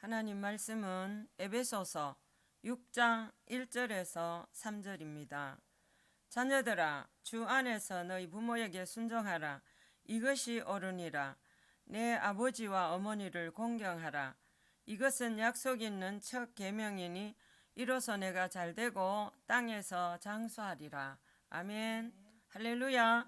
하나님 말씀은 에베소서 6장 1절에서 3절입니다. 자녀들아, 주 안에서 너희 부모에게 순종하라. 이것이 옳으니라. 내 아버지와 어머니를 공경하라. 이것은 약속 있는 첫 계명이니 이로써 내가 잘되고 땅에서 장수하리라. 아멘. 할렐루야.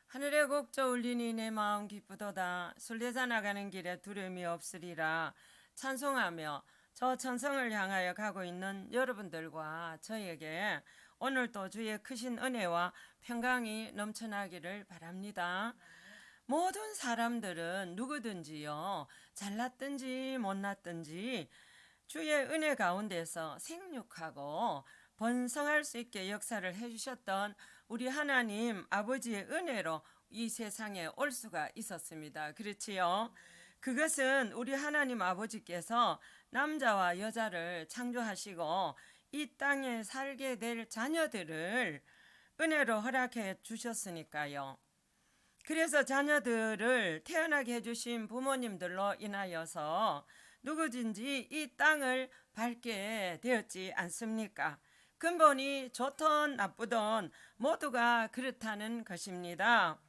하늘의 곡조 울리니 내 마음 기쁘도다. 순례자 나가는 길에 두려움이 없으리라. 찬송하며 저 천성을 향하여 가고 있는 여러분들과 저에게 오늘도 주의 크신 은혜와 평강이 넘쳐나기를 바랍니다. 모든 사람들은 누구든지요, 잘났든지 못났든지 주의 은혜 가운데서 생육하고 번성할 수 있게 역사를 해주셨던 우리 하나님 아버지의 은혜로 이 세상에 올 수가 있었습니다. 그렇지요? 그것은 우리 하나님 아버지께서 남자와 여자를 창조하시고 이 땅에 살게 될 자녀들을 은혜로 허락해 주셨으니까요. 그래서 자녀들을 태어나게 해주신 부모님들로 인하여서 누구든지 이 땅을 밟게 되었지 않습니까? 근본이 좋든 나쁘든 모두가 그렇다는 것입니다.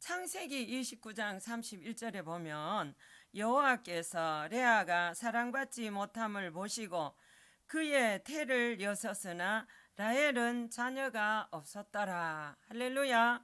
창세기 29장 31절에 보면 여호와께서 레아가 사랑받지 못함을 보시고 그의 태를 여섰으나 라헬은 자녀가 없었더라. 할렐루야.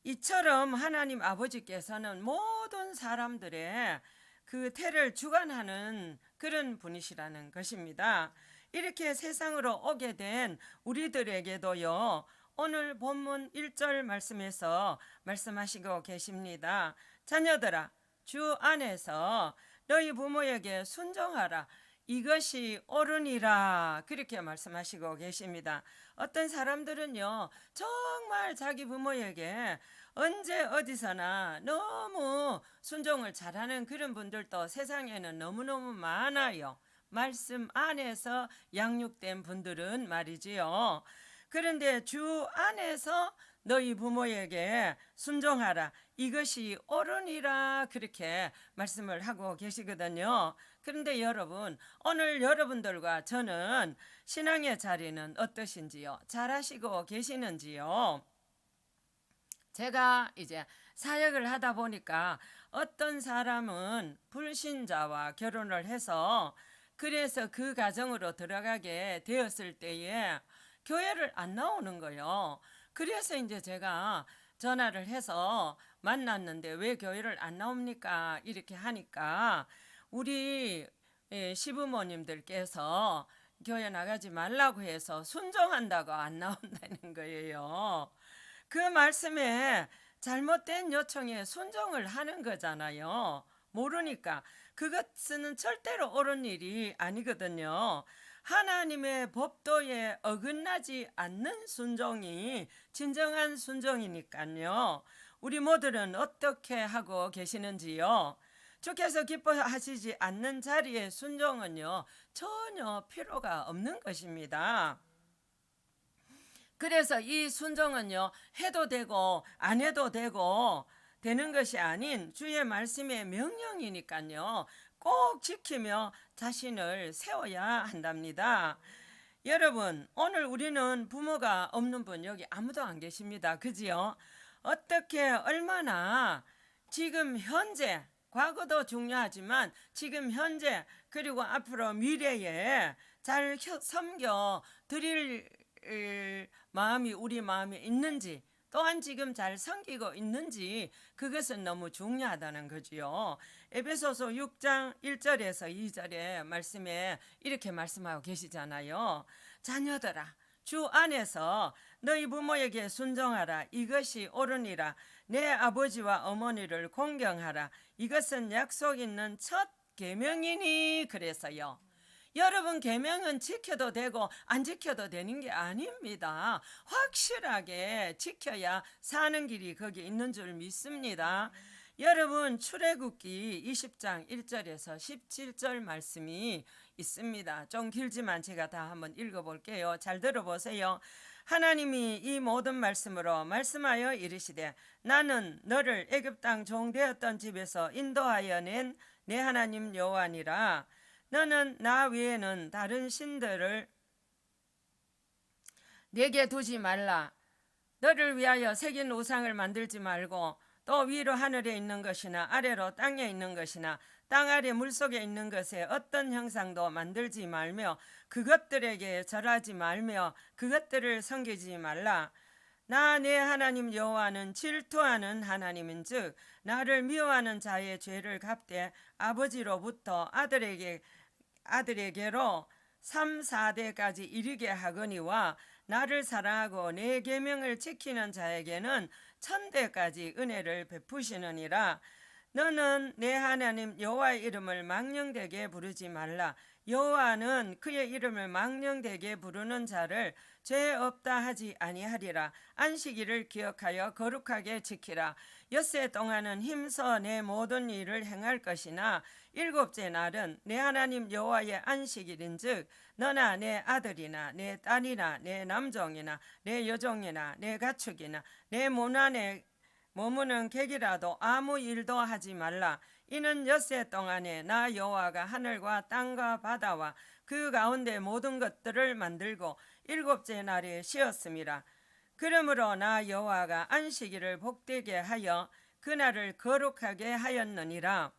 이처럼 하나님 아버지께서는 모든 사람들의 그 태를 주관하는 그런 분이시라는 것입니다. 이렇게 세상으로 오게 된 우리들에게도요, 오늘 본문 1절 말씀에서 말씀하시고 계십니다. 자녀들아, 주 안에서 너희 부모에게 순종하라. 이것이 옳으니라. 그렇게 말씀하시고 계십니다. 어떤 사람들은요, 정말 자기 부모에게 언제 어디서나 너무 순종을 잘하는 그런 분들도 세상에는 너무너무 많아요. 말씀 안에서 양육된 분들은 말이지요. 그런데 주 안에서 너희 부모에게 순종하라. 이것이 옳으니라. 그렇게 말씀을 하고 계시거든요. 그런데 여러분, 오늘 여러분들과 저는 신앙의 자리는 어떠신지요? 잘하시고 계시는지요? 제가 이제 사역을 하다 보니까 어떤 사람은 불신자와 결혼을 해서 그래서 그 가정으로 들어가게 되었을 때에 교회를 안 나오는 거예요. 그래서 이제 제가 전화를 해서 만났는데 왜 교회를 안 나옵니까? 이렇게 하니까 우리 시부모님들께서 교회 나가지 말라고 해서 순종한다고 안 나온다는 거예요. 그 말씀에 잘못된 요청에 순종을 하는 거잖아요. 모르니까 그것은 절대로 옳은 일이 아니거든요. 하나님의 법도에 어긋나지 않는 순종이 진정한 순종이니까요. 우리 모두는 어떻게 하고 계시는지요? 주께서 기뻐하시지 않는 자리의 순종은요, 전혀 필요가 없는 것입니다. 그래서 이 순종은요, 해도 되고 안 해도 되는 것이 아닌 주의 말씀의 명령이니까요, 꼭 지키며 자신을 세워야 한답니다. 여러분, 오늘 우리는 부모가 없는 분 여기 아무도 안 계십니다. 그지요? 어떻게 얼마나 지금 현재, 과거도 중요하지만 지금 현재 그리고 앞으로 미래에 잘 섬겨 드릴 마음이 우리 마음에 있는지, 또한 지금 잘 섬기고 있는지, 그것은 너무 중요하다는 거지요. 에베소서 6장 1절에서 2절의 말씀에 이렇게 말씀하고 계시잖아요. 자녀들아, 주 안에서 너희 부모에게 순종하라. 이것이 옳으니라. 내 아버지와 어머니를 공경하라. 이것은 약속 있는 첫 계명이니. 그래서요, 여러분, 계명은 지켜도 되고 안 지켜도 되는 게 아닙니다. 확실하게 지켜야 사는 길이 거기 있는 줄 믿습니다. 여러분, 출애굽기 20장 1절에서 17절 말씀이 있습니다. 좀 길지만 제가 다 한번 읽어볼게요. 잘 들어보세요. 하나님이 이 모든 말씀으로 말씀하여 이르시되 나는 너를 애굽 땅 종되었던 집에서 인도하여 낸 내 하나님 여호와니라. 너는 나 외에는 다른 신들을 내게 두지 말라. 너를 위하여 새긴 우상을 만들지 말고 또 위로 하늘에 있는 것이나 아래로 땅에 있는 것이나 땅 아래 물속에 있는 것에 어떤 형상도 만들지 말며 그것들에게 절하지 말며 그것들을 섬기지 말라. 나 내 하나님 여호와는 질투하는 하나님인즉 나를 미워하는 자의 죄를 갚되 아버지로부터 아들에게로 3, 4대까지 이르게 하거니와 나를 사랑하고 내 계명을 지키는 자에게는 1000대까지 은혜를 베푸시느니라. 너는 내 하나님 여호와의 이름을 망령되게 부르지 말라. 여호와는 그의 이름을 망령되게 부르는 자를 죄 없다 하지 아니하리라. 안식일을 기억하여 거룩하게 지키라. 엿새 동안은 힘써 내 모든 일을 행할 것이나 일곱째 날은 내 하나님 여호와의 안식일인즉 너나 내 아들이나 내 딸이나 내 남종이나 내 여종이나 내 가축이나 내 모난에 머무는 객이라도 아무 일도 하지 말라. 이는 엿새 동안에 나 여호와가 하늘과 땅과 바다와 그 가운데 모든 것들을 만들고 일곱째 날에 쉬었음이라. 그러므로 나 여호와가 안식일을 복되게 하여 그날을 거룩하게 하였느니라.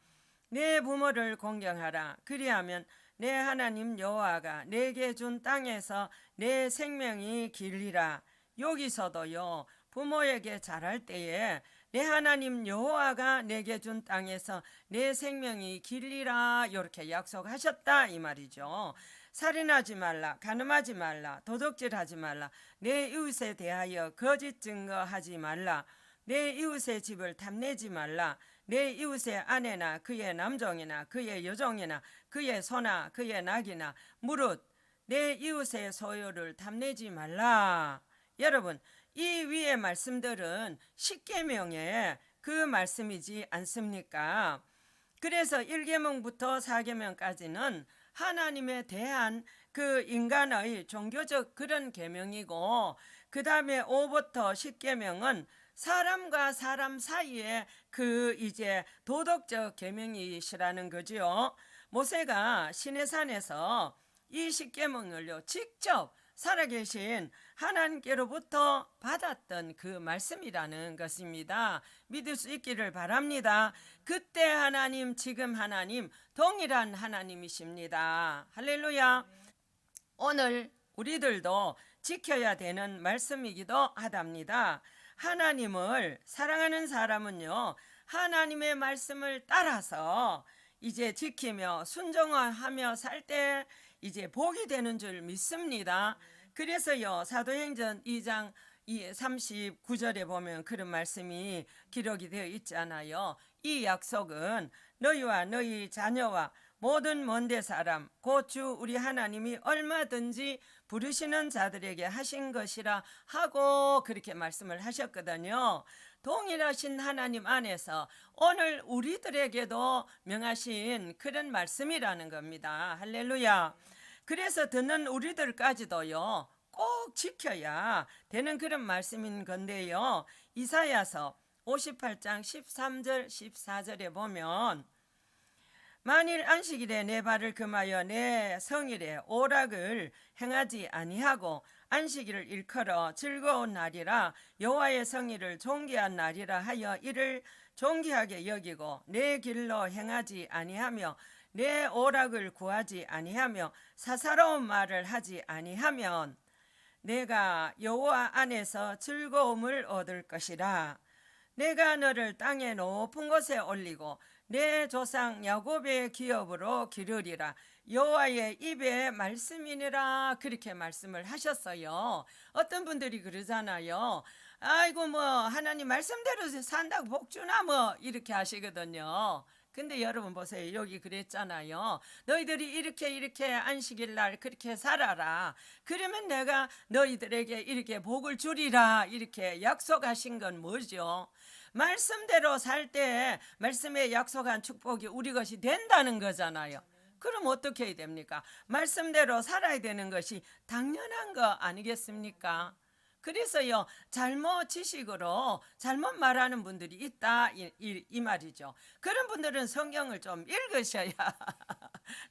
내 부모를 공경하라. 그리하면 내 하나님 여호와가 내게 준 땅에서 내 생명이 길리라. 여기서도요, 부모에게 잘할 때에 내 하나님 여호와가 내게 준 땅에서 내 생명이 길리라 이렇게 약속하셨다 이 말이죠. 살인하지 말라, 간음하지 말라, 도둑질하지 말라, 내 이웃에 대하여 거짓 증거하지 말라, 내 이웃의 집을 탐내지 말라, 내 이웃의 아내나 그의 남종이나 그의 여종이나 그의 소나 그의 낙이나 무릇 내 이웃의 소유를 탐내지 말라. 여러분, 이 위의 말씀들은 십계명의 그 말씀이지 않습니까? 그래서 1계명부터 4계명까지는 하나님에 대한 그 인간의 종교적 그런 계명이고, 그 다음에 5부터 10계명은 사람과 사람 사이에 그 이제 도덕적 계명이시라는 거지요. 모세가 시내산에서 이 10계명을요 직접 살아계신 하나님께로부터 받았던 그 말씀이라는 것입니다. 믿을 수 있기를 바랍니다. 그때 하나님, 지금 하나님 동일한 하나님이십니다. 할렐루야. 오늘 우리들도 지켜야 되는 말씀이기도 하답니다. 하나님을 사랑하는 사람은요, 하나님의 말씀을 따라서 이제 지키며 순종하며 살 때 이제 복이 되는 줄 믿습니다. 그래서요, 사도행전 2장 39절에 보면 그런 말씀이 기록이 되어 있잖아요. 이 약속은 너희와 너희 자녀와 모든 먼데 사람 곧 주 우리 하나님이 얼마든지 부르시는 자들에게 하신 것이라 하고 그렇게 말씀을 하셨거든요. 동일하신 하나님 안에서 오늘 우리들에게도 명하신 그런 말씀이라는 겁니다. 할렐루야. 그래서 듣는 우리들까지도요 꼭 지켜야 되는 그런 말씀인 건데요. 이사야서 58장 13절 14절에 보면 만일 안식일에 내 발을 금하여 내 성일에 오락을 행하지 아니하고 안식일을 일컬어 즐거운 날이라 여호와의 성일을 존귀한 날이라 하여 이를 존귀하게 여기고 내 길로 행하지 아니하며 내 오락을 구하지 아니하며 사사로운 말을 하지 아니하면 내가 여호와 안에서 즐거움을 얻을 것이라. 내가 너를 땅의 높은 곳에 올리고 내 조상 야곱의 기업으로 기르리라. 여호와의 입의 말씀이니라. 그렇게 말씀을 하셨어요. 어떤 분들이 그러잖아요. 아이고 뭐 하나님 말씀대로 산다고 복 주나 뭐 이렇게 하시거든요. 근데 여러분 보세요. 여기 그랬잖아요. 너희들이 이렇게 안식일 날 그렇게 살아라. 그러면 내가 너희들에게 이렇게 복을 주리라. 이렇게 약속하신 건 뭐죠? 말씀대로 살 때 말씀에 약속한 축복이 우리 것이 된다는 거잖아요. 그럼 어떻게 해야 됩니까? 말씀대로 살아야 되는 것이 당연한 거 아니겠습니까? 그래서요, 잘못 지식으로 잘못 말하는 분들이 있다 이 말이죠. 그런 분들은 성경을 좀 읽으셔야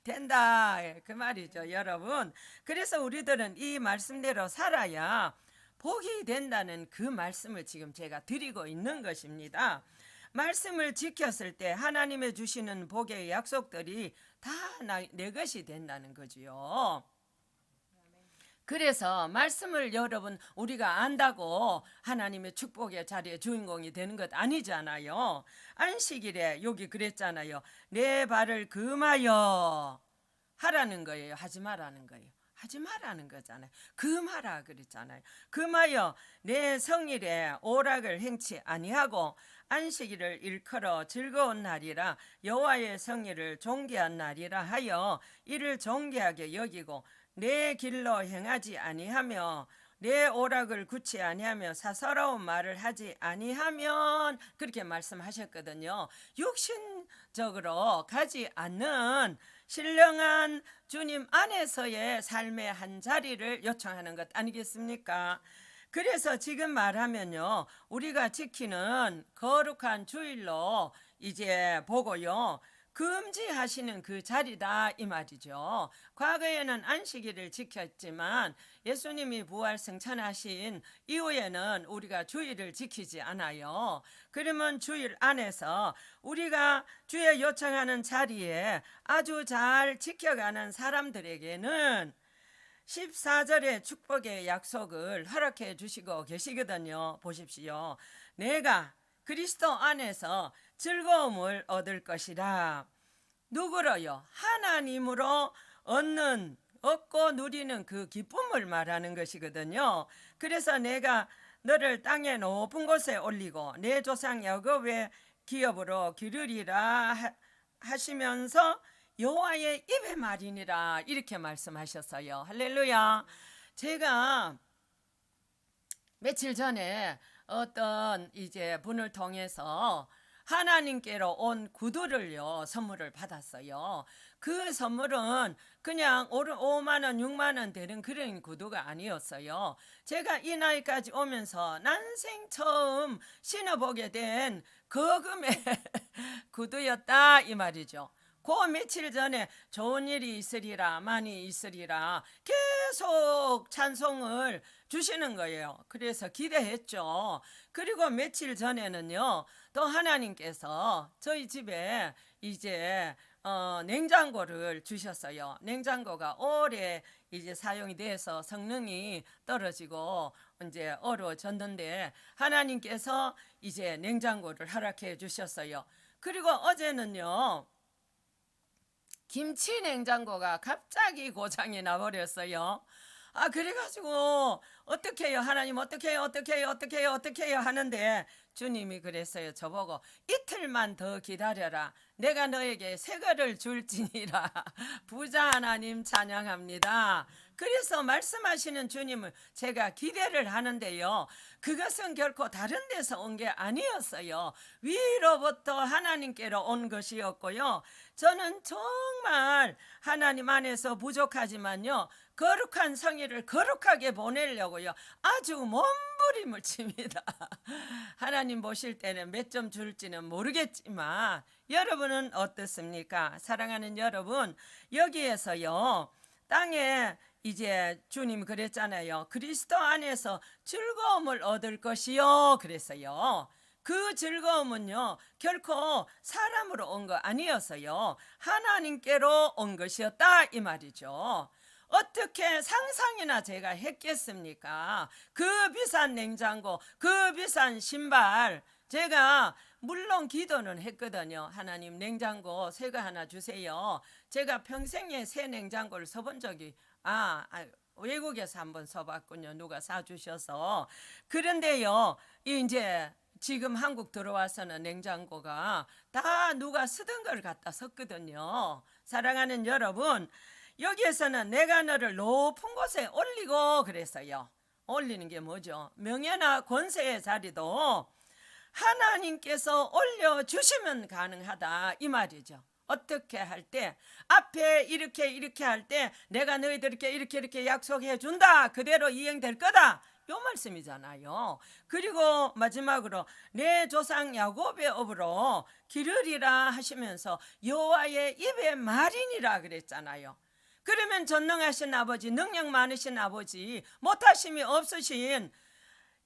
된다 그 말이죠, 여러분. 그래서 우리들은 이 말씀대로 살아야 복이 된다는 그 말씀을 지금 제가 드리고 있는 것입니다. 말씀을 지켰을 때 하나님의 주시는 복의 약속들이 다 내 것이 된다는 거지요. 그래서 말씀을 여러분 우리가 안다고 하나님의 축복의 자리에 주인공이 되는 것 아니잖아요. 안식일에 여기 그랬잖아요. 내 발을 금하여 하라는 거예요. 하지 말라는 거예요. 하지 말라는 거잖아요. 금하라 그랬잖아요. 금하여 내 성일에 오락을 행치 아니하고 안식일을 일컬어 즐거운 날이라 여호와의 성일을 존귀한 날이라 하여 이를 존귀하게 여기고 내 길로 행하지 아니하며 내 오락을 굳지 아니하며 사서로운 말을 하지 아니하면 그렇게 말씀하셨거든요. 육신적으로 가지 않는 신령한 주님 안에서의 삶의 한 자리를 요청하는 것 아니겠습니까? 그래서 지금 말하면요, 우리가 지키는 거룩한 주일로 이제 보고요, 금지하시는 그 자리다 이 말이죠. 과거에는 안식일을 지켰지만 예수님이 부활 승천하신 이후에는 우리가 주일을 지키지 않아요. 그러면 주일 안에서 우리가 주의 요청하는 자리에 아주 잘 지켜가는 사람들에게는 14절의 축복의 약속을 허락해 주시고 계시거든요. 보십시오. 내가 그리스도 안에서 즐거움을 얻을 것이라. 누구로요? 하나님으로 얻고 누리는 그 기쁨을 말하는 것이거든요. 그래서 내가 너를 땅의 높은 곳에 올리고 내 조상 야곱의 기업으로 기르리라 하시면서 여호와의 입의 말이니라 이렇게 말씀하셨어요. 할렐루야. 제가 며칠 전에 어떤 이제 분을 통해서 하나님께로 온 구두를요 선물을 받았어요. 그 선물은 그냥 5만 원 6만 원 되는 그런 구두가 아니었어요. 제가 이 나이까지 오면서 난생 처음 신어보게 된 거금의 구두였다 이 말이죠. 그 며칠 전에 좋은 일이 있으리라 많이 있으리라 계속 찬송을 주시는 거예요. 그래서 기대했죠. 그리고 며칠 전에는요 또 하나님께서 저희 집에 이제 냉장고를 주셨어요. 냉장고가 오래 이제 사용이 돼서 성능이 떨어지고 이제 얼어졌는데 하나님께서 이제 냉장고를 허락해 주셨어요. 그리고 어제는요 김치 냉장고가 갑자기 고장이 나버렸어요. 그래가지고 어떻게 해요 하나님 어떻게 해요 하는데 주님이 그랬어요. 저보고 이틀만 더 기다려라. 내가 너에게 새 거를 줄지니라. 부자 하나님 찬양합니다. 그래서 말씀하시는 주님을 제가 기대를 하는데요. 그것은 결코 다른 데서 온 게 아니었어요. 위로부터 하나님께로 온 것이었고요. 저는 정말 하나님 안에서 부족하지만요. 거룩한 성의를 거룩하게 보내려고요. 아주 몸부림을 칩니다. 하나님 보실 때는 몇 점 줄지는 모르겠지만 여러분은 어떻습니까? 사랑하는 여러분, 여기에서요. 땅에 이제 주님 그랬잖아요. 그리스도 안에서 즐거움을 얻을 것이요 그랬어요. 그 즐거움은요 결코 사람으로 온 거 아니었어요. 하나님께로 온 것이었다 이 말이죠. 어떻게 상상이나 제가 했겠습니까? 그 비싼 냉장고, 그 비싼 신발, 제가 물론 기도는 했거든요. 하나님 냉장고 새 거 하나 주세요. 제가 평생에 새 냉장고를 써본 적이 외국에서 한번 써봤군요. 누가 사주셔서. 그런데요 이제 지금 한국 들어와서는 냉장고가 다 누가 쓰던 걸 갖다 썼거든요. 사랑하는 여러분, 여기에서는 내가 너를 높은 곳에 올리고 그랬어요. 올리는 게 뭐죠? 명예나 권세의 자리도 하나님께서 올려주시면 가능하다 이 말이죠. 어떻게 할 때 앞에 이렇게 할 때 내가 너희들께 이렇게 약속해 준다 그대로 이행될 거다 요 말씀이잖아요. 그리고 마지막으로 내 조상 야곱의 업으로 기르리라 하시면서 여호와의 입의 말이니라 그랬잖아요. 그러면 전능하신 아버지, 능력 많으신 아버지, 못하심이 없으신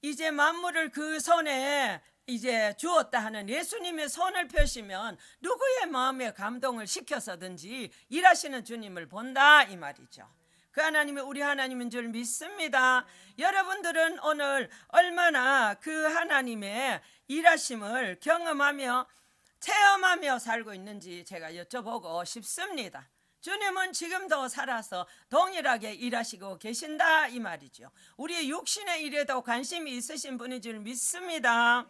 이제 만물을 그 손에 이제 주었다 하는 예수님의 손을 펴시면 누구의 마음에 감동을 시켜서든지 일하시는 주님을 본다 이 말이죠. 그 하나님이 우리 하나님인 줄 믿습니다. 여러분들은 오늘 얼마나 그 하나님의 일하심을 경험하며 체험하며 살고 있는지 제가 여쭤보고 싶습니다. 주님은 지금도 살아서 동일하게 일하시고 계신다 이 말이죠. 우리의 육신의 일에도 관심이 있으신 분인 줄 믿습니다.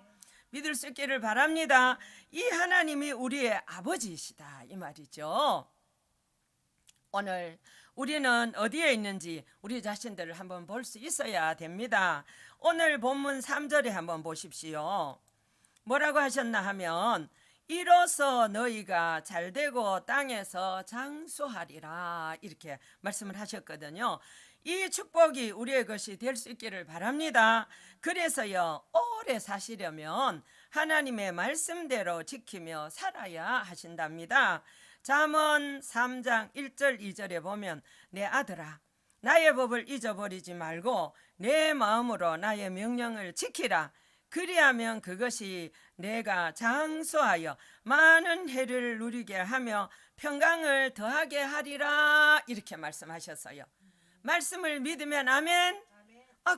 믿을 수 있기를 바랍니다. 이 하나님이 우리의 아버지이시다 이 말이죠. 오늘 우리는 어디에 있는지 우리 자신들을 한번 볼 수 있어야 됩니다. 오늘 본문 3절에 한번 보십시오. 뭐라고 하셨나 하면 이로써 너희가 잘되고 땅에서 장수하리라 이렇게 말씀을 하셨거든요. 이 축복이 우리의 것이 될 수 있기를 바랍니다. 그래서요, 오래 사시려면 하나님의 말씀대로 지키며 살아야 하신답니다. 잠언 3장 1절 2절에 보면 내 아들아 나의 법을 잊어버리지 말고 내 마음으로 나의 명령을 지키라. 그리하면 그것이 내가 장수하여 많은 해를 누리게 하며 평강을 더하게 하리라 이렇게 말씀하셨어요. 말씀을 믿으면 아멘.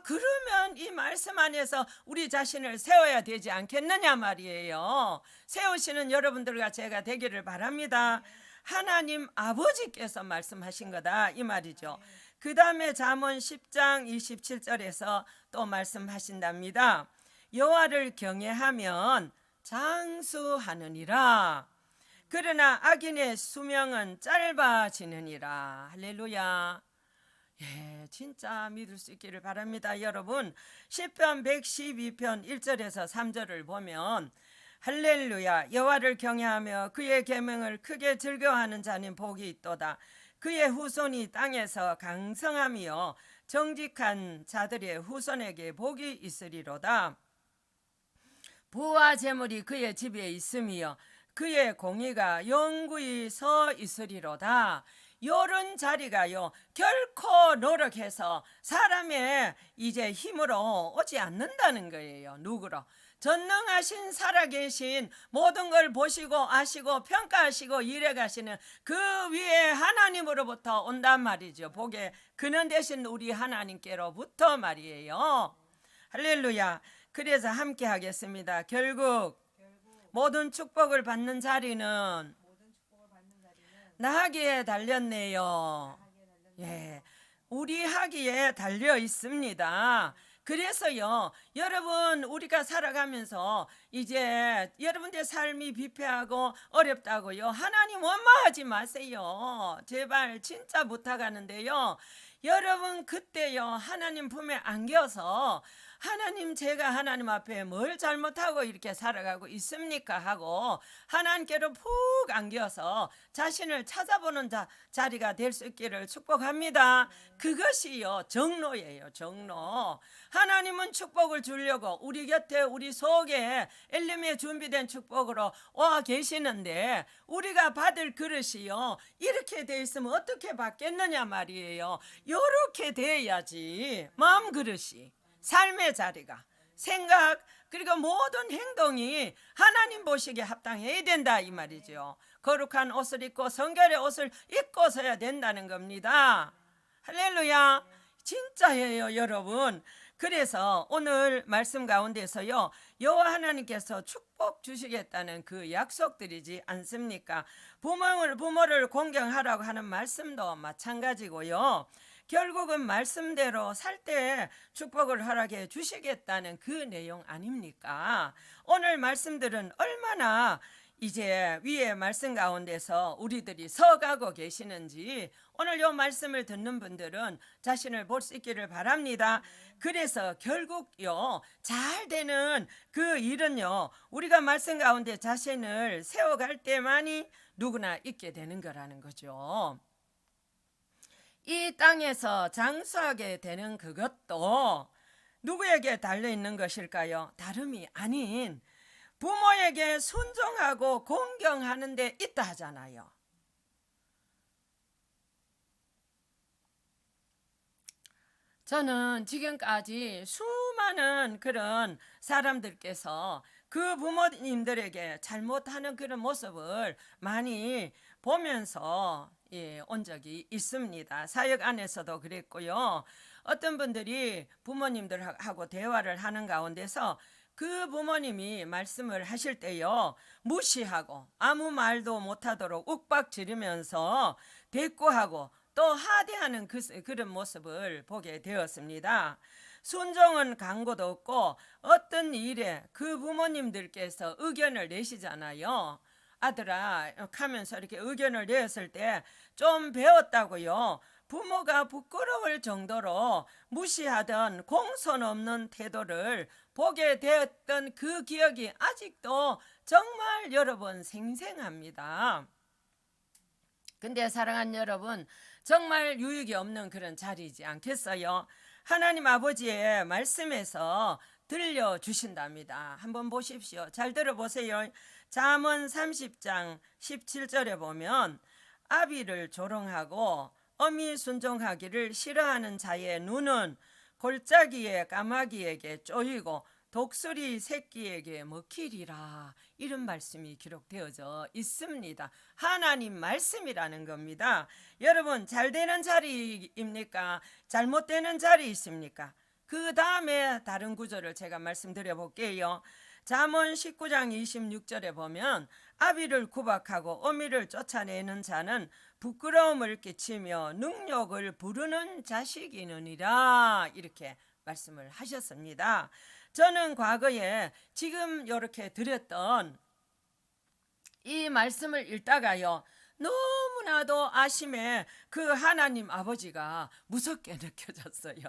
그러면 이 말씀 안에서 우리 자신을 세워야 되지 않겠느냐 말이에요. 세우시는 여러분들과 제가 되기를 바랍니다. 하나님 아버지께서 말씀하신 거다 이 말이죠. 그 다음에 잠언 10장 27절에서 또 말씀하신답니다. 여호와를 경외하면 장수하느니라. 그러나 악인의 수명은 짧아지느니라. 할렐루야. 예, 진짜 믿을 수 있기를 바랍니다. 여러분, 시편 112편 1절에서 3절을 보면 할렐루야, 여호와를 경외하며 그의 계명을 크게 즐겨하는 자는 복이 있도다. 그의 후손이 땅에서 강성하며 정직한 자들의 후손에게 복이 있으리로다. 부와 재물이 그의 집에 있으며 그의 공의가 영구히 서 있으리로다. 요런 자리가요 결코 노력해서 사람의 이제 힘으로 오지 않는다는 거예요. 누구로? 전능하신 살아계신 모든 걸 보시고 아시고 평가하시고 일해 가시는 그 위에 하나님으로부터 온단 말이죠. 복의 근원 되신 우리 하나님께로부터 말이에요. 할렐루야. 그래서 함께 하겠습니다. 결국 모든 축복을 받는 자리는 나하기에 달렸네요. 예, 우리 하기에 달려 있습니다. 그래서요, 여러분 우리가 살아가면서 이제 여러분들 삶이 비패하고 어렵다고요, 하나님 원망하지 마세요. 제발 진짜 부탁하는데요. 여러분 그때요 하나님 품에 안겨서 하나님 제가 하나님 앞에 뭘 잘못하고 이렇게 살아가고 있습니까 하고 하나님께로 푹 안겨서 자신을 찾아보는 자리가 될 수 있기를 축복합니다. 그것이요 정로예요. 정로. 하나님은 축복을 주려고 우리 곁에 우리 속에 엘림에 준비된 축복으로 와 계시는데 우리가 받을 그릇이요 이렇게 돼 있으면 어떻게 받겠느냐 말이에요. 이렇게 돼야지 마음 그릇이, 삶의 자리가, 생각 그리고 모든 행동이 하나님 보시기에 합당해야 된다 이 말이죠. 거룩한 옷을 입고 성결의 옷을 입고 서야 된다는 겁니다. 할렐루야. 진짜예요 여러분. 그래서 오늘 말씀 가운데서요 여호와 하나님께서 축복 주시겠다는 그 약속들이지 않습니까? 부모를 공경하라고 하는 말씀도 마찬가지고요. 결국은 말씀대로 살 때 축복을 허락해 주시겠다는 그 내용 아닙니까? 오늘 말씀들은 얼마나 이제 위에 말씀 가운데서 우리들이 서가고 계시는지 오늘 이 말씀을 듣는 분들은 자신을 볼 수 있기를 바랍니다. 그래서 결국요 잘 되는 그 일은요 우리가 말씀 가운데 자신을 세워갈 때만이 누구나 있게 되는 거라는 거죠. 이 땅에서 장수하게 되는 그것도 누구에게 달려 있는 것일까요? 다름이 아닌 부모에게 순종하고 공경하는 데 있다 하잖아요. 저는 지금까지 수많은 그런 사람들께서 그 부모님들에게 잘못하는 그런 모습을 많이 보면서 온 적이 있습니다. 사역 안에서도 그랬고요. 어떤 분들이 부모님들하고 대화를 하는 가운데서 그 부모님이 말씀을 하실 때요, 무시하고 아무 말도 못하도록 욱박지르면서 대꾸하고 또 하대하는 그런 모습을 보게 되었습니다. 순종은 강구도 없고 어떤 일에 그 부모님들께서 의견을 내시잖아요. 아들아 하면서 이렇게 의견을 내었을 때 좀 배웠다고요. 부모가 부끄러울 정도로 무시하던 공손 없는 태도를 보게 되었던 그 기억이 아직도 정말 여러분 생생합니다. 근데 사랑하는 여러분, 정말 유익이 없는 그런 자리이지 않겠어요? 하나님 아버지의 말씀에서 들려주신답니다. 한번 보십시오. 잘 들어보세요. 잠언 30장 17절에 보면 아비를 조롱하고 어미 순종하기를 싫어하는 자의 눈은 골짜기의 까마귀에게 쪼이고 독수리 새끼에게 먹히리라, 이런 말씀이 기록되어져 있습니다. 하나님 말씀이라는 겁니다. 여러분, 잘 되는 자리입니까? 잘못되는 자리 있습니까? 그 다음에 다른 구절을 제가 말씀드려 볼게요. 잠언 19장 26절에 보면 아비를 구박하고 어미를 쫓아내는 자는 부끄러움을 끼치며 능욕을 부르는 자식이느니라, 이렇게 말씀을 하셨습니다. 저는 과거에 지금 이렇게 드렸던 이 말씀을 읽다가요, 너무나도 아심에 그 하나님 아버지가 무섭게 느껴졌어요.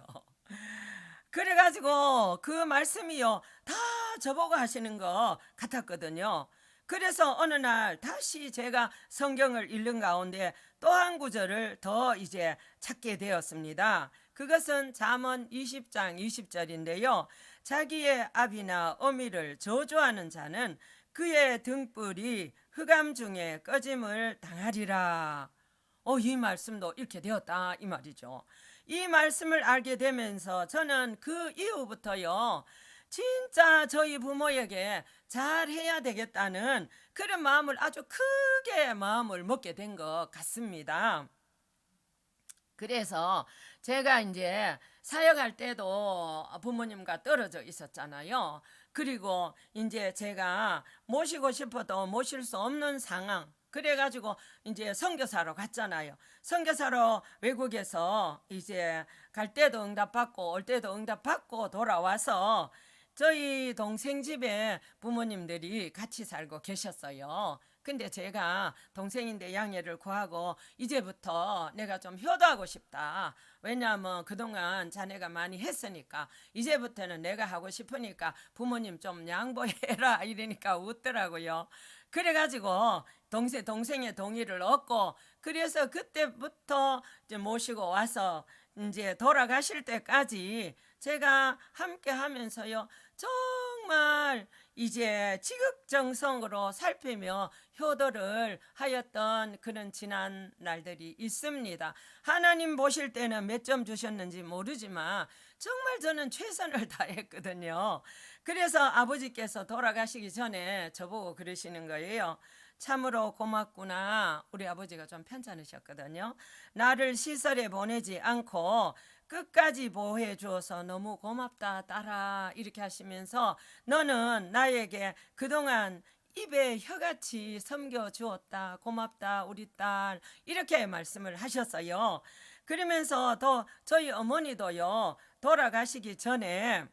그래가지고 그 말씀이요, 다 저보고 하시는 것 같았거든요. 그래서 어느 날 다시 제가 성경을 읽는 가운데 또 한 구절을 더 이제 찾게 되었습니다. 그것은 잠언 20장 20절인데요. 자기의 아비나 어미를 저주하는 자는 그의 등불이 흑암 중에 꺼짐을 당하리라. 이 말씀도 이렇게 되었다, 이 말이죠. 이 말씀을 알게 되면서 저는 그 이후부터요, 진짜 저희 부모에게 잘해야 되겠다는 그런 마음을 아주 크게 마음을 먹게 된 것 같습니다. 그래서 제가 이제 사역할 때도 부모님과 떨어져 있었잖아요. 그리고 이제 제가 모시고 싶어도 모실 수 없는 상황. 그래가지고 이제 선교사로 갔잖아요. 선교사로 외국에서 이제 갈 때도 응답받고 올 때도 응답받고 돌아와서 저희 동생 집에 부모님들이 같이 살고 계셨어요. 근데 제가 동생인데 양해를 구하고 이제부터 내가 좀 효도하고 싶다. 왜냐하면 그동안 자네가 많이 했으니까 이제부터는 내가 하고 싶으니까 부모님 좀 양보해라, 이러니까 웃더라고요. 그래가지고 동생의 동의를 얻고, 그래서 그때부터 이제 모시고 와서 이제 돌아가실 때까지 제가 함께 하면서요, 정말 이제 지극정성으로 살피며 효도를 하였던 그런 지난 날들이 있습니다. 하나님 보실 때는 몇 점 주셨는지 모르지만 정말 저는 최선을 다했거든요. 그래서 아버지께서 돌아가시기 전에 저보고 그러시는 거예요. 참으로 고맙구나. 우리 아버지가 좀 편찮으셨거든요. 나를 시설에 보내지 않고 끝까지 보호해 주어서 너무 고맙다 딸아, 이렇게 하시면서 너는 나에게 그동안 입에 혀같이 섬겨 주었다, 고맙다 우리 딸, 이렇게 말씀을 하셨어요. 그러면서 또 저희 어머니도요, 돌아가시기 전에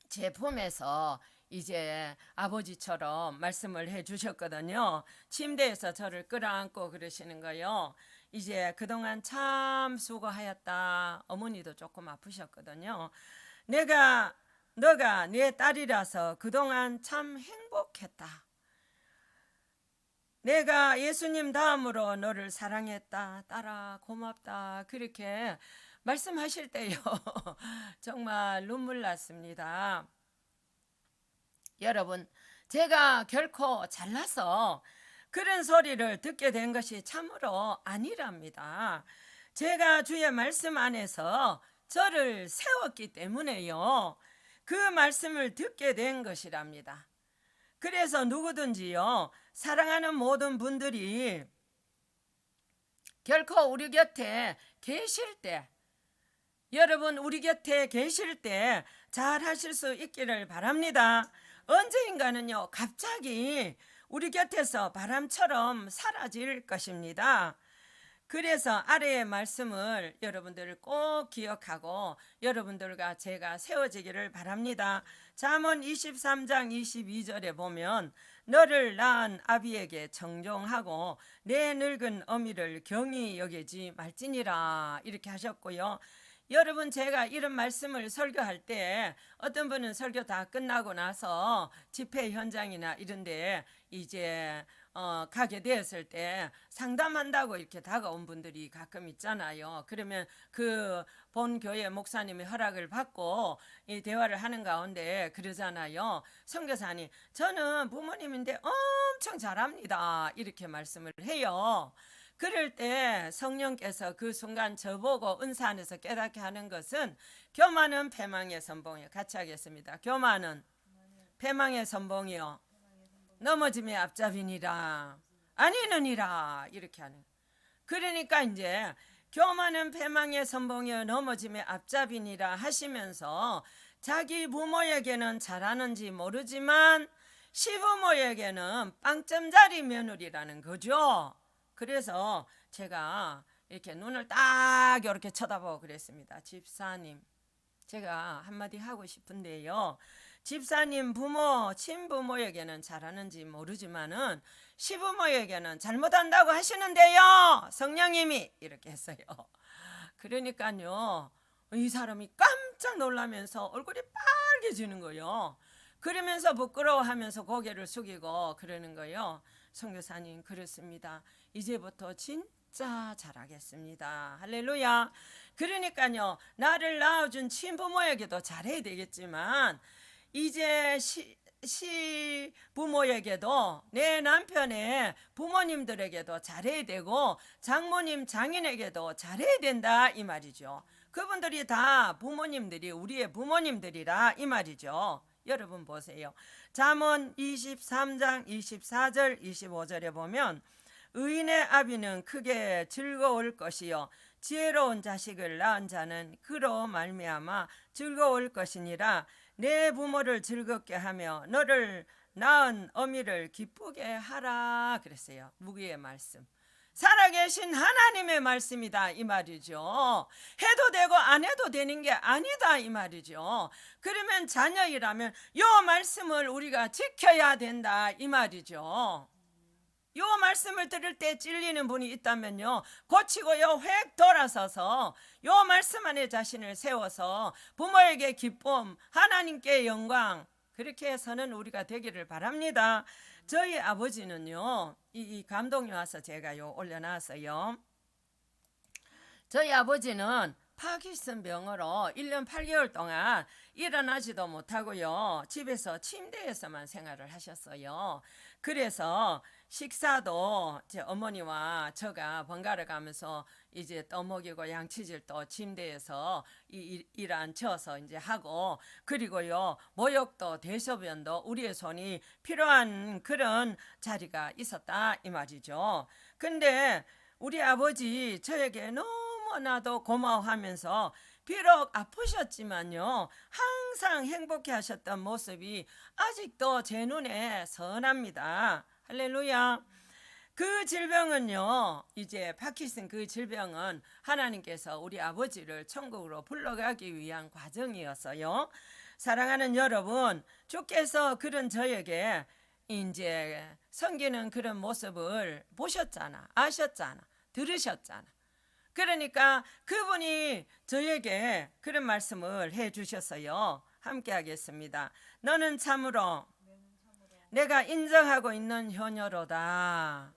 제 품에서 이제 아버지처럼 말씀을 해 주셨거든요. 침대에서 저를 끌어안고 그러시는 거요. 이제 그동안 참 수고하였다. 어머니도 조금 아프셨거든요. 너가 내 딸이라서 그동안 참 행복했다. 내가 예수님 다음으로 너를 사랑했다. 딸아 고맙다. 그렇게 말씀하실 때요 정말 눈물 났습니다. 여러분, 제가 결코 잘나서 그런 소리를 듣게 된 것이 참으로 아니랍니다. 제가 주의 말씀 안에서 저를 세웠기 때문에요, 그 말씀을 듣게 된 것이랍니다. 그래서 누구든지요, 사랑하는 모든 분들이 결코 우리 곁에 계실 때, 여러분 우리 곁에 계실 때 잘 하실 수 있기를 바랍니다. 언제인가는요, 갑자기 우리 곁에서 바람처럼 사라질 것입니다. 그래서 아래의 말씀을 여러분들 꼭 기억하고 여러분들과 제가 세워지기를 바랍니다. 잠언 23장 22절에 보면 너를 낳은 아비에게 정종하고 내 늙은 어미를 경히 여기지 말지니라, 이렇게 하셨고요. 여러분, 제가 이런 말씀을 설교할 때 어떤 분은 설교 다 끝나고 나서 집회 현장이나 이런데 이제 가게 되었을 때 상담한다고 이렇게 다가온 분들이 가끔 있잖아요. 그러면 그 본 교회 목사님의 허락을 받고 이 대화를 하는 가운데 그러잖아요. 선교사님, 저는 부모님인데 엄청 잘합니다, 이렇게 말씀을 해요. 그럴 때 성령께서 그 순간 저보고 은사 안에서 깨닫게 하는 것은 교만은 패망의 선봉이요. 같이 하겠습니다. 교만은 패망의 선봉이요, 넘어짐의 앞잡이니라 아니느니라, 이렇게 하는. 그러니까 이제 교만은 패망의 선봉이요 넘어짐의 앞잡이니라 하시면서 자기 부모에게는 잘하는지 모르지만 시부모에게는 빵점짜리 며느리라는 거죠. 그래서 제가 이렇게 눈을 딱 이렇게 쳐다보고 그랬습니다. 집사님, 제가 한마디 하고 싶은데요, 집사님 부모, 친부모에게는 잘하는지 모르지만은 시부모에게는 잘못한다고 하시는데요, 성령님이, 이렇게 했어요. 그러니까요, 이 사람이 깜짝 놀라면서 얼굴이 빨개지는 거예요. 그러면서 부끄러워하면서 고개를 숙이고 그러는 거예요. 선교사님, 그렇습니다. 이제부터 진짜 잘하겠습니다. 할렐루야. 그러니까요, 나를 낳아준 친부모에게도 잘해야 되겠지만 이제 시부모에게도, 내 남편의 부모님들에게도 잘해야 되고 장모님, 장인에게도 잘해야 된다, 이 말이죠. 그분들이 다 부모님들이 우리의 부모님들이라, 이 말이죠. 여러분 보세요. 잠언 23장 24절 25절에 보면 의인의 아비는 크게 즐거울 것이요 지혜로운 자식을 낳은 자는 그로 말미암아 즐거울 것이니라. 내 부모를 즐겁게 하며 너를 낳은 어미를 기쁘게 하라, 그랬어요. 무기의 말씀, 살아계신 하나님의 말씀이다, 이 말이죠. 해도 되고 안 해도 되는 게 아니다, 이 말이죠. 그러면 자녀이라면 요 말씀을 우리가 지켜야 된다, 이 말이죠. 요 말씀을 들을 때 찔리는 분이 있다면요, 고치고요 획 돌아서서 요 말씀 안에 자신을 세워서 부모에게 기쁨, 하나님께 영광, 그렇게 해서는 우리가 되기를 바랍니다. 저희 아버지는요, 이 감동이 와서 제가 올려놨어요. 저희 아버지는 파킨슨 병으로 1년 8개월 동안 일어나지도 못하고요, 집에서 침대에서만 생활을 하셨어요. 그래서 식사도 제 어머니와 저가 번갈아 가면서 이제 떠먹이고 양치질도 침대에서 일 앉혀서 이제 하고, 그리고요 모욕도 대소변도 우리의 손이 필요한 그런 자리가 있었다, 이 말이죠. 근데 우리 아버지 저에게 너무나도 고마워하면서 비록 아프셨지만요 항상 행복해 하셨던 모습이 아직도 제 눈에 선합니다. 할렐루야. 그 질병은요, 이제 파킨슨 그 질병은 하나님께서 우리 아버지를 천국으로 불러가기 위한 과정이었어요. 사랑하는 여러분, 주께서 그런 저에게 이제 섬기는 그런 모습을 보셨잖아, 아셨잖아, 들으셨잖아. 그러니까 그분이 저에게 그런 말씀을 해 주셨어요. 함께 하겠습니다. 너는 참으로 내가 인정하고 있는 효녀로다.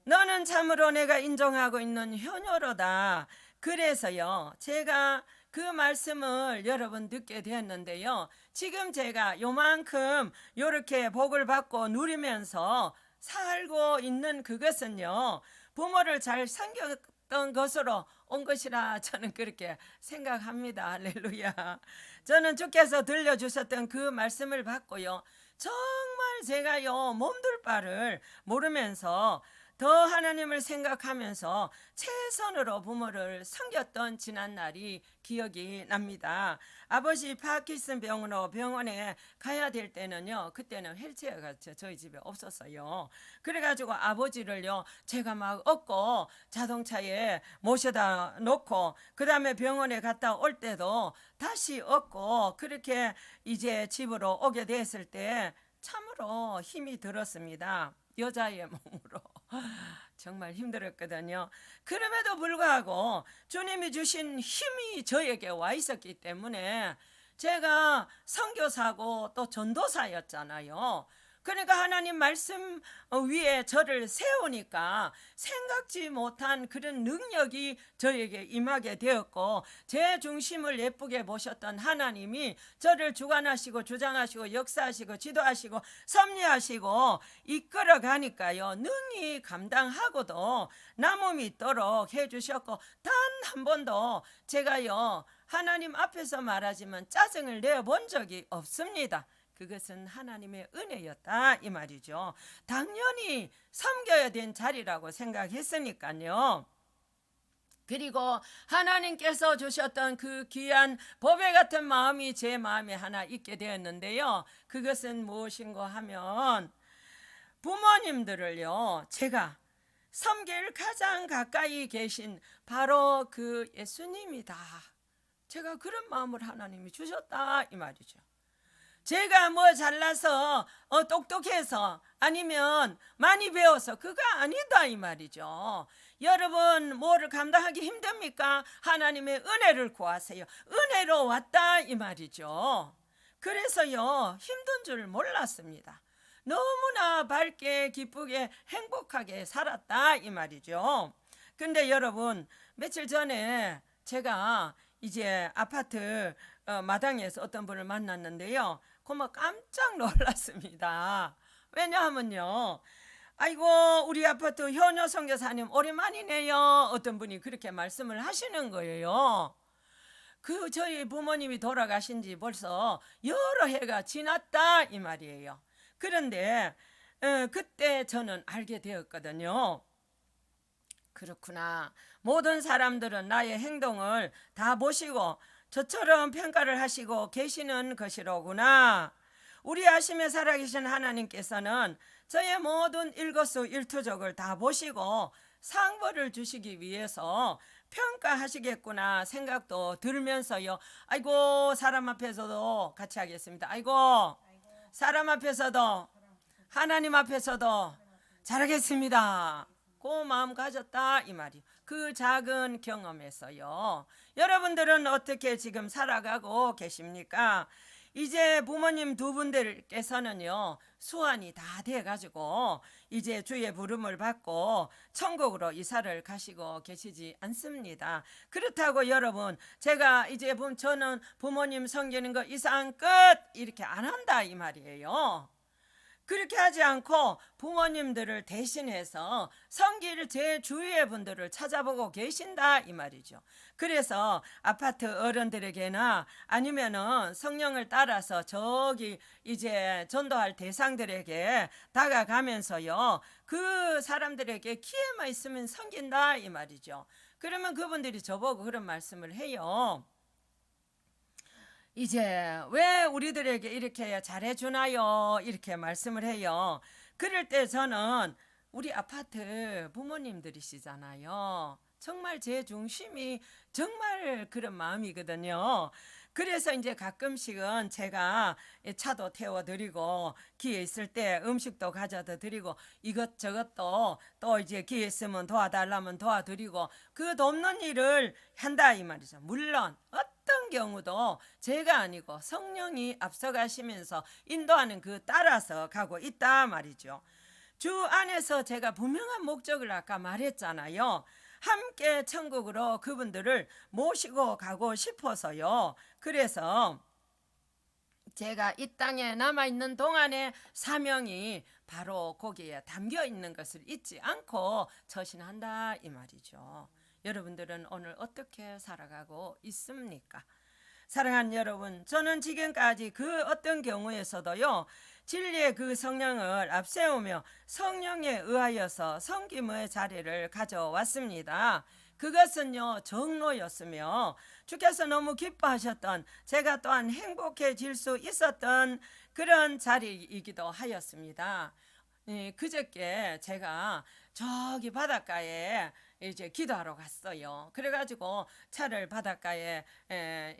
너는 참으로 내가 인정하고 있는 효녀로다. 그래서요, 제가 그 말씀을 여러분 듣게 되었는데요. 지금 제가 요만큼 요렇게 복을 받고 누리면서 살고 있는 그것은요, 부모를 잘 섬겼던 것으로 온 것이라 저는 그렇게 생각합니다. 할렐루야. 저는 주께서 들려주셨던 그 말씀을 받고요, 정말 제가요, 몸둘 바를 모르면서 더 하나님을 생각하면서 최선으로 부모를 섬겼던 지난 날이 기억이 납니다. 아버지 파키슨 병으로 병원에 가야 될 때는요, 그때는 휠체어가 저희 집에 없었어요. 그래가지고 아버지를요, 제가 막 업고 자동차에 모셔다 놓고 그 다음에 병원에 갔다 올 때도 다시 업고 그렇게 이제 집으로 오게 됐을 때 참으로 힘이 들었습니다. 여자의 몸으로 정말 힘들었거든요. 그럼에도 불구하고 주님이 주신 힘이 저에게 와 있었기 때문에 제가 선교사고 또 전도사였잖아요. 그러니까 하나님 말씀 위에 저를 세우니까 생각지 못한 그런 능력이 저에게 임하게 되었고, 제 중심을 예쁘게 보셨던 하나님이 저를 주관하시고 주장하시고 역사하시고 지도하시고 섭리하시고 이끌어 가니까요, 능히 감당하고도 남음이 있도록 해주셨고, 단 한 번도 제가요, 하나님 앞에서 말하지만 짜증을 내본 적이 없습니다. 그것은 하나님의 은혜였다 이 말이죠. 당연히 섬겨야 된 자리라고 생각했으니까요. 그리고 하나님께서 주셨던 그 귀한 보배 같은 마음이 제 마음에 하나 있게 되었는데요. 그것은 무엇인가 하면 부모님들을요, 제가 섬길 가장 가까이 계신 바로 그 예수님이다. 제가 그런 마음을 하나님이 주셨다 이 말이죠. 제가 뭐 잘나서 똑똑해서 아니면 많이 배워서 그거 아니다 이 말이죠. 여러분 뭐를 감당하기 힘듭니까? 하나님의 은혜를 구하세요. 은혜로 왔다 이 말이죠. 그래서요, 힘든 줄 몰랐습니다. 너무나 밝게 기쁘게 행복하게 살았다 이 말이죠. 근데 여러분, 며칠 전에 제가 이제 아파트 마당에서 어떤 분을 만났는데요, 정말 깜짝 놀랐습니다. 왜냐하면요, 아이고 우리 아파트 현여 선교사님 오랜만이네요, 어떤 분이 그렇게 말씀을 하시는 거예요. 그 저희 부모님이 돌아가신 지 벌써 여러 해가 지났다 이 말이에요. 그런데 그때 저는 알게 되었거든요. 그렇구나, 모든 사람들은 나의 행동을 다 보시고 저처럼 평가를 하시고 계시는 것이로구나. 우리 아심에 살아계신 하나님께서는 저의 모든 일거수일투족을 다 보시고 상벌을 주시기 위해서 평가하시겠구나 생각도 들면서요, 아이고 사람 앞에서도 같이 하겠습니다. 아이고 사람 앞에서도 하나님 앞에서도 잘하겠습니다. 그 마음 가졌다 이 말이에요. 그 작은 경험에서요, 여러분들은 어떻게 지금 살아가고 계십니까? 이제 부모님 두 분들께서는요, 수환이 다 돼가지고 이제 주의 부름을 받고 천국으로 이사를 가시고 계시지 않습니다. 그렇다고 여러분, 제가 이제 저는 부모님 섬기는 거 이상 끝 이렇게 안 한다 이 말이에요. 그렇게 하지 않고 부모님들을 대신해서 섬길 제 주위의 분들을 찾아보고 계신다 이 말이죠. 그래서 아파트 어른들에게나 아니면은 성령을 따라서 저기 이제 전도할 대상들에게 다가가면서요, 그 사람들에게 기회만 있으면 섬긴다 이 말이죠. 그러면 그분들이 저보고 그런 말씀을 해요. 이제 왜 우리들에게 이렇게 잘해주나요? 이렇게 말씀을 해요. 그럴 때 저는 우리 아파트 부모님들이시잖아요. 정말 제 중심이 정말 그런 마음이거든요. 그래서 이제 가끔씩은 제가 차도 태워드리고 기회 있을 때 음식도 가져다 드리고 이것저것도 또 이제 기회 있으면 도와달라면 도와드리고 그 돕는 일을 한다 이 말이죠. 물론 어떤 경우도 제가 아니고 성령이 앞서가시면서 인도하는 그 따라서 가고 있다 말이죠. 주 안에서 제가 분명한 목적을 아까 말했잖아요. 함께 천국으로 그분들을 모시고 가고 싶어서요. 그래서 제가 이 땅에 남아있는 동안의 사명이 바로 거기에 담겨 있는 것을 잊지 않고 처신한다 이 말이죠. 여러분들은 오늘 어떻게 살아가고 있습니까? 사랑하는 여러분, 저는 지금까지 그 어떤 경우에서도요, 진리의 그 성령을 앞세우며 성령에 의하여서 섬김의 자리를 가져왔습니다. 그것은요, 정로였으며 주께서 너무 기뻐하셨던, 제가 또한 행복해질 수 있었던 그런 자리이기도 하였습니다. 그저께 제가 저기 바닷가에 이제 기도하러 갔어요. 그래가지고 차를 바닷가에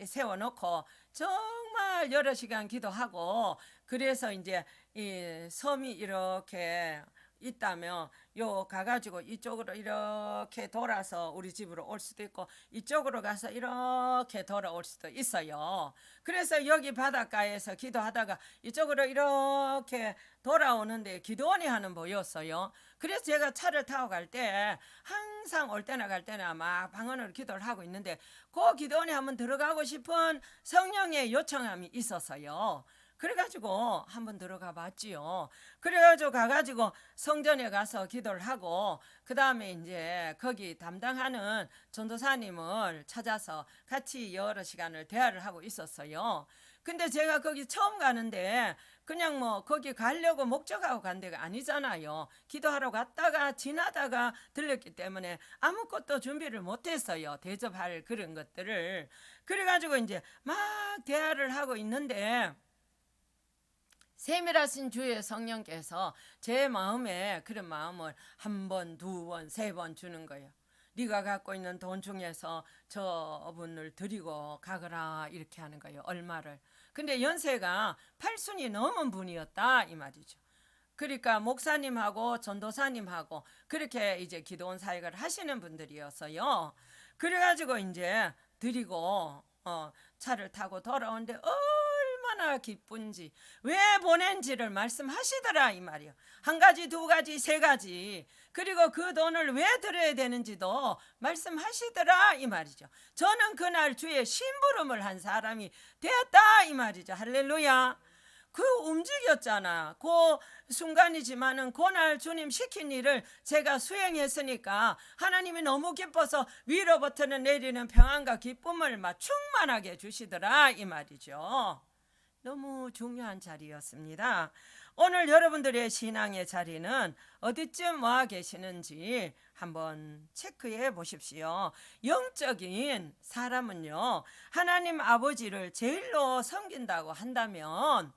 세워놓고 정말 여러 시간 기도하고, 그래서 이제 이 섬이 이렇게 있다면 요 가가지고 이쪽으로 이렇게 돌아서 우리 집으로 올 수도 있고 이쪽으로 가서 이렇게 돌아올 수도 있어요. 그래서 여기 바닷가에서 기도하다가 이쪽으로 이렇게 돌아오는데 기도원이 하는 보였어요. 그래서 제가 차를 타고 갈 때 항상 올 때나 갈 때나 막 방언으로 기도를 하고 있는데 그 기도원에 한번 들어가고 싶은 성령의 요청함이 있었어요. 그래가지고 한번 들어가 봤지요. 그래가지고 가가지고 성전에 가서 기도를 하고 그 다음에 이제 거기 담당하는 전도사님을 찾아서 같이 여러 시간을 대화를 하고 있었어요. 근데 제가 거기 처음 가는데 그냥 뭐 거기 가려고 목적하고 간 데가 아니잖아요. 기도하러 갔다가 지나다가 들렸기 때문에 아무것도 준비를 못했어요. 대접할 그런 것들을. 그래가지고 이제 막 대화를 하고 있는데 세밀하신 주의 성령께서 제 마음에 그런 마음을 한 번, 두 번, 세 번 주는 거예요. 네가 갖고 있는 돈 중에서 저분을 드리고 가거라 이렇게 하는 거예요. 얼마를. 근데 연세가 8순이 넘은 분이었다 이 말이죠. 그러니까 목사님하고 전도사님하고 그렇게 이제 기도원 사역을 하시는 분들이었어요. 그래가지고 이제 드리고 차를 타고 돌아오는데 얼마나 기쁜지 왜 보낸지를 말씀하시더라 이 말이요. 한 가지 두 가지 세 가지 그리고 그 돈을 왜 드려야 되는지도 말씀하시더라 이 말이죠. 저는 그날 주의 심부름을 한 사람이 되었다 이 말이죠. 할렐루야. 그 움직였잖아. 그 순간이지만은 그날 주님 시킨 일을 제가 수행했으니까 하나님이 너무 기뻐서 위로부터는 내리는 평안과 기쁨을 막 충만하게 주시더라 이 말이죠. 너무 중요한 자리였습니다. 오늘 여러분들의 신앙의 자리는 어디쯤 와 계시는지 한번 체크해 보십시오. 영적인 사람은요, 하나님 아버지를 제일로 섬긴다고 한다면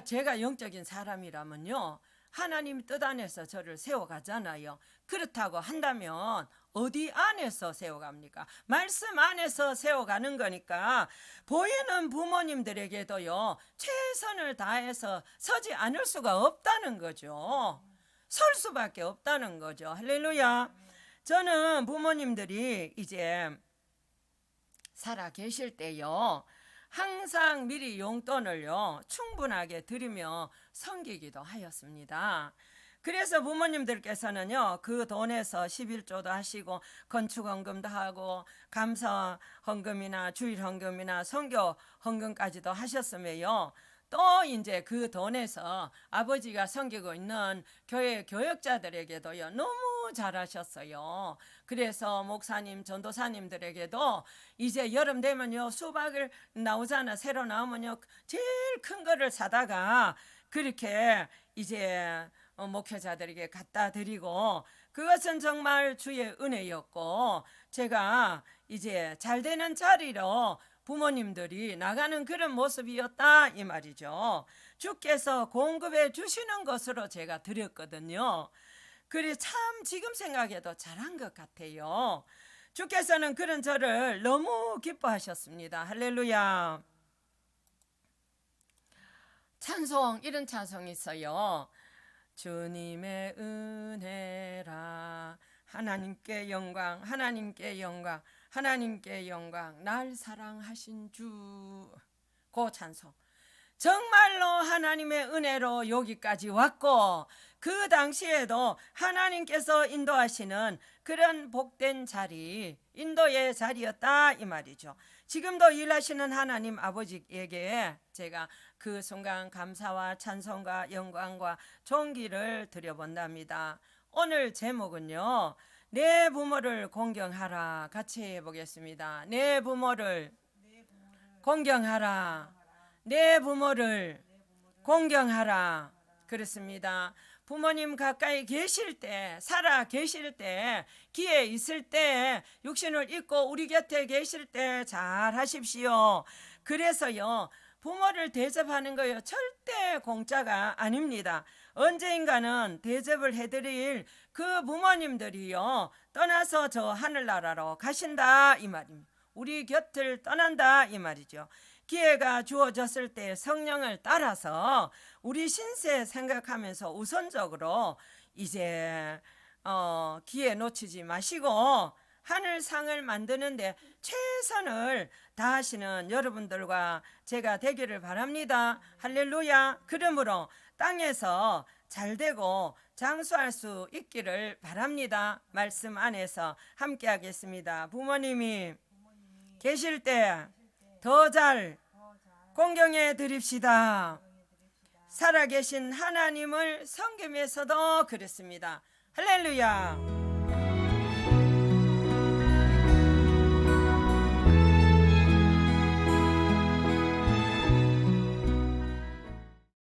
제가 영적인 사람이라면요, 하나님 뜻 안에서 저를 세워가잖아요. 그렇다고 한다면 어디 안에서 세워갑니까? 말씀 안에서 세워가는 거니까 보이는 부모님들에게도요, 최선을 다해서 서지 않을 수가 없다는 거죠. 설 수밖에 없다는 거죠. 할렐루야. 저는 부모님들이 이제 살아 계실 때요, 항상 미리 용돈을요 충분하게 드리며 섬기기도 하였습니다. 그래서 부모님들께서는요 그 돈에서 11조도 하시고 건축헌금도 하고 감사헌금이나 주일헌금이나 선교헌금까지도 하셨으며요. 또 이제 그 돈에서 아버지가 섬기고 있는 교회 교역자들에게도요 너무 잘하셨어요. 그래서 목사님 전도사님들에게도 이제 여름 되면요 수박을 나오잖아. 새로 나오면요 제일 큰 거를 사다가 그렇게 이제 목회자들에게 갖다 드리고, 그것은 정말 주의 은혜였고 제가 이제 잘 되는 자리로 부모님들이 나가는 그런 모습이었다 이 말이죠. 주께서 공급해 주시는 것으로 제가 드렸거든요. 그래 참 지금 생각해도 잘한 것 같아요. 주께서는 그런 저를 너무 기뻐하셨습니다. 할렐루야. 찬송, 이런 찬송이 있어요. 주님의 은혜라 하나님께 영광, 하나님께 영광, 하나님께 영광, 날 사랑하신 주. 그 찬송 정말로 하나님의 은혜로 여기까지 왔고 그 당시에도 하나님께서 인도하시는 그런 복된 자리, 인도의 자리였다 이 말이죠. 지금도 일하시는 하나님 아버지에게 제가 그 순간 감사와 찬송과 영광과 존귀를 드려본답니다. 오늘 제목은요, 내 부모를 공경하라. 같이 해보겠습니다. 내 부모를 공경하라. 내 부모를 공경하라. 그렇습니다. 부모님 가까이 계실 때, 살아 계실 때, 기회 있을 때, 육신을 입고 우리 곁에 계실 때 잘 하십시오. 그래서요, 부모를 대접하는 거요 절대 공짜가 아닙니다. 언젠가는 대접을 해드릴 그 부모님들이요 떠나서 저 하늘나라로 가신다 이 말입니다. 우리 곁을 떠난다 이 말이죠. 기회가 주어졌을 때 성령을 따라서 우리 신세 생각하면서 우선적으로 이제 기회 놓치지 마시고 하늘상을 만드는데 최선을 다하시는 여러분들과 제가 되기를 바랍니다. 할렐루야. 그러므로 땅에서 잘되고 장수할 수 있기를 바랍니다. 말씀 안에서 함께 하겠습니다. 부모님이 계실 때 더 잘 공경해 드립시다. 살아계신 하나님을 섬기면서도 그랬습니다. 할렐루야.